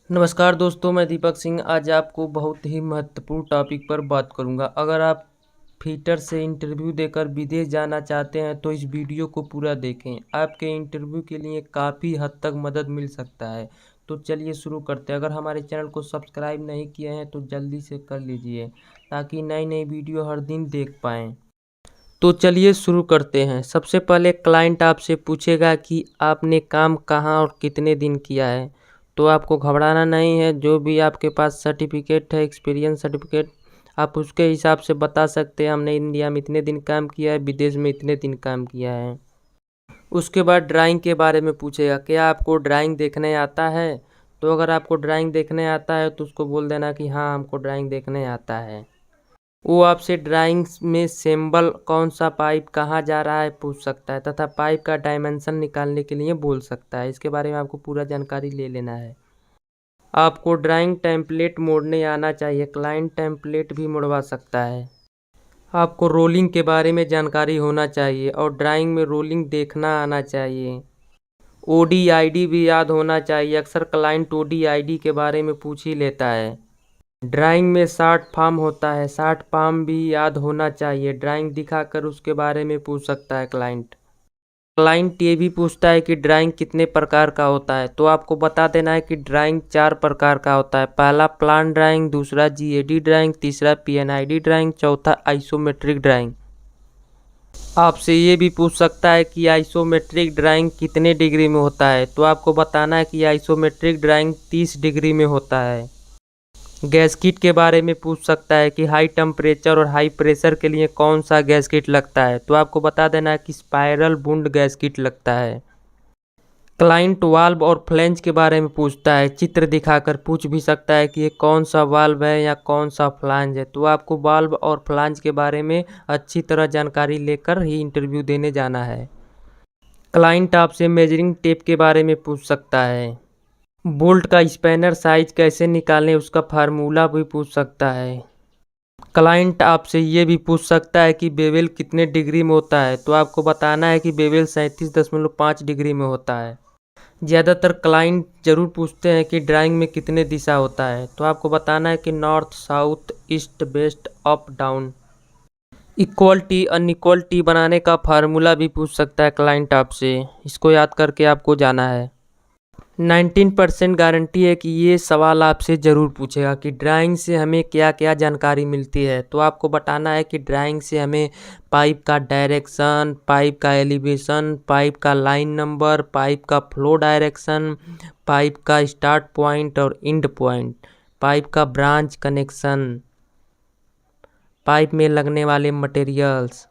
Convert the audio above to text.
नमस्कार दोस्तों, मैं दीपक सिंह आज आपको बहुत ही महत्वपूर्ण टॉपिक पर बात करूंगा। अगर आप फिटर से इंटरव्यू देकर विदेश जाना चाहते हैं तो इस वीडियो को पूरा देखें। आपके इंटरव्यू के लिए काफ़ी हद तक मदद मिल सकता है। तो चलिए शुरू करते हैं। अगर हमारे चैनल को सब्सक्राइब नहीं किए हैं तो जल्दी से कर लीजिए ताकि नई नई वीडियो हर दिन देख पाएँ। तो चलिए शुरू करते हैं। सबसे पहले क्लाइंट आपसे पूछेगा कि आपने काम कहाँ और कितने दिन किया है। तो आपको घबराना नहीं है। जो भी आपके पास सर्टिफिकेट है, एक्सपीरियंस सर्टिफिकेट, आप उसके हिसाब से बता सकते हैं हमने इंडिया में इतने दिन काम किया है, विदेश में इतने दिन काम किया है। उसके बाद ड्राइंग के बारे में पूछेगा, क्या आपको ड्राइंग देखने आता है। तो अगर आपको ड्राइंग देखने आता है तो उसको बोल देना कि हाँ, हमको ड्राइंग देखने आता है। वो आपसे ड्राइंग में सिंबल कौन सा पाइप कहाँ जा रहा है पूछ सकता है तथा पाइप का डायमेंशन निकालने के लिए बोल सकता है। इसके बारे में आपको पूरा जानकारी ले लेना है। आपको ड्राइंग टेम्पलेट मोड़ने आना चाहिए। क्लाइंट टेम्पलेट भी मुड़वा सकता है। आपको रोलिंग के बारे में जानकारी होना चाहिए और ड्राइंग में रोलिंग देखना आना चाहिए। ODID भी याद होना चाहिए। अक्सर क्लाइंट ODID के बारे में पूछ ही लेता है। ड्राइंग में शॉर्ट फॉर्म होता है, शॉर्ट फॉर्म भी याद होना चाहिए। ड्राइंग दिखाकर उसके बारे में पूछ सकता है क्लाइंट। क्लाइंट ये भी पूछता है कि ड्राइंग कितने प्रकार का होता है। तो आपको बता देना है कि ड्राइंग 4 प्रकार का होता है। पहला प्लान ड्राइंग, दूसरा GAD ड्राइंग, तीसरा PNID ड्राइंग, चौथा आइसोमेट्रिक ड्राइंग। आपसे ये भी पूछ सकता है कि आइसोमेट्रिक ड्राइंग कितने डिग्री में होता है। तो आपको बताना है कि आइसोमेट्रिक ड्राइंग 30 डिग्री में होता है। गैस किट के बारे में पूछ सकता है कि हाई टेम्परेचर और हाई प्रेशर के लिए कौन सा गैस किट लगता है। तो आपको बता देना है कि स्पाइरल वुंड गैस किट लगता है। क्लाइंट वाल्व और फ्लैंज के बारे में पूछता है। चित्र दिखाकर पूछ भी सकता है कि ये कौन सा वाल्व है या कौन सा फ्लैंज है। तो आपको वाल्व और फ्लैंज के बारे में अच्छी तरह जानकारी लेकर ही इंटरव्यू देने जाना है। क्लाइंट आपसे मेजरिंग टेप के बारे में पूछ सकता है। बोल्ट का स्पैनर साइज कैसे निकालें उसका फार्मूला भी पूछ सकता है। क्लाइंट आपसे ये भी पूछ सकता है कि बेवल कितने डिग्री में होता है। तो आपको बताना है कि बेवल 37.5 डिग्री में होता है। ज़्यादातर क्लाइंट ज़रूर पूछते हैं कि ड्राइंग में कितने दिशा होता है। तो आपको बताना है कि north, south, east, west, up, down. Equal T unequal T बनाने का फार्मूला भी पूछ सकता है क्लाइंट आपसे। इसको याद करके आपको जाना है। 19% गारंटी है कि ये सवाल आपसे ज़रूर पूछेगा कि ड्राइंग से हमें क्या क्या जानकारी मिलती है। तो आपको बताना है कि ड्राइंग से हमें पाइप का डायरेक्शन, पाइप का एलिवेशन, पाइप का लाइन नंबर, पाइप का फ्लो डायरेक्शन, पाइप का स्टार्ट पॉइंट और एंड पॉइंट, पाइप का ब्रांच कनेक्शन, पाइप में लगने वाले मटेरियल्स,